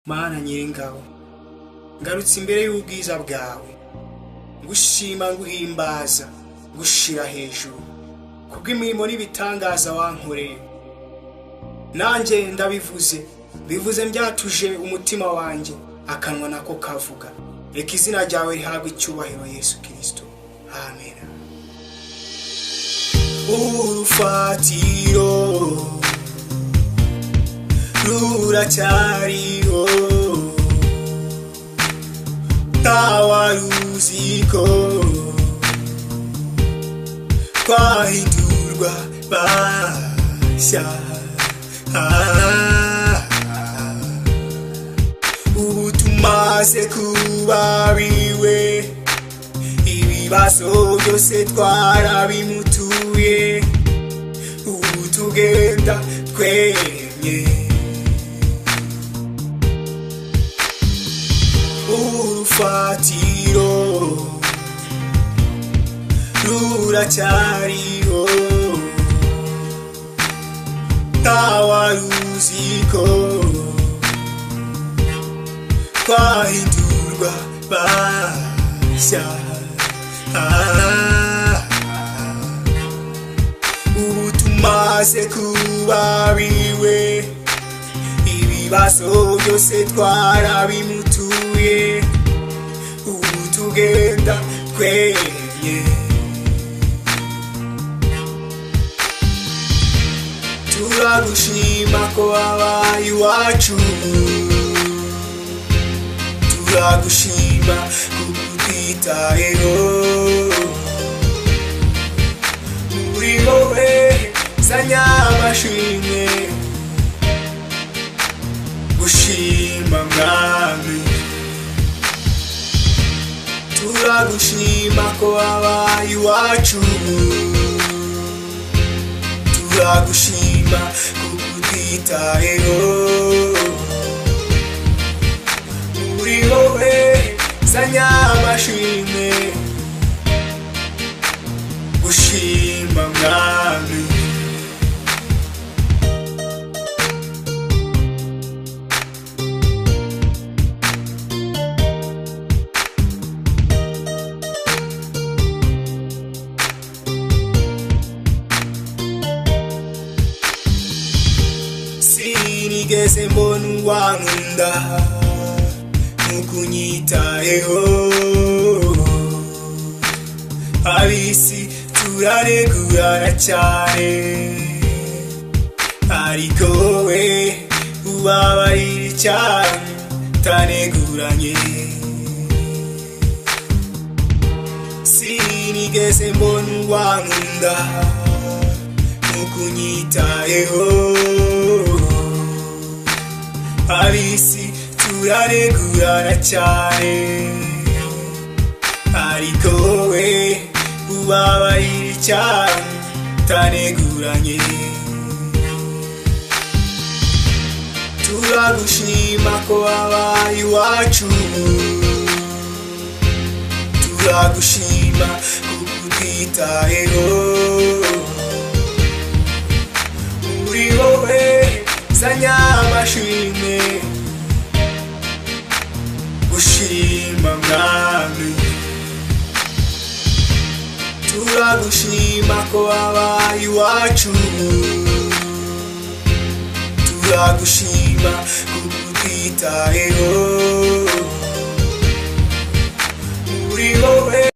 Mana Nyiringabo, ngarutse imbere y'ubwiza bwawe, ngushima nguhimbaza, gushira hejuru kubw'imirimo n'ibitangaza wankoreye. Nanjye ndabivuze, bivuze mbyatuje umutima wanjye, akanwa nako kavuga. Reka izina ryawe rihabwe icyubahiro Yesu Kristo. Amen. Urufatiro ruracyariho, ntawaruziko twahindurwa bashya. Ubu tumaze kuba biwe, ibibazo byose twarabimutuye. Ubu tugenda twemye, urufatiro ruracyariho, ntawaruziko twahindurwa bashya. Ubu tumaze kuba biwe, ibibazo byose twarabimutuye. Ubu tugenda twemye, turagushima ko wabaye iwacu, turagushima kuko utwitayeho. Muri wowe zanya amashimwe, gushima mwami. Turagushima ko wabaye iwacu, turagushima kuko utwitayeho. Muri wowe zanya amashimwe, gushima mwami. Sinigeze mbona uwankunda nukunyitayeho. Abisi turaregurana cyane, ariko wowe ubabarira cyane taneguranye. Sinigeze mbona uwankunda nukunyitayeho. Abisi turaregurana cyane, ariko wowe ubabarira cyane taneguranye. Turagushima ko wabaye iwacu, turagushima kuko utwitayeho. Muri wowe zanya amashimwe, gushima mwami. Turagushima ko wabaye iwacu, turagushima kuko utwitayeho.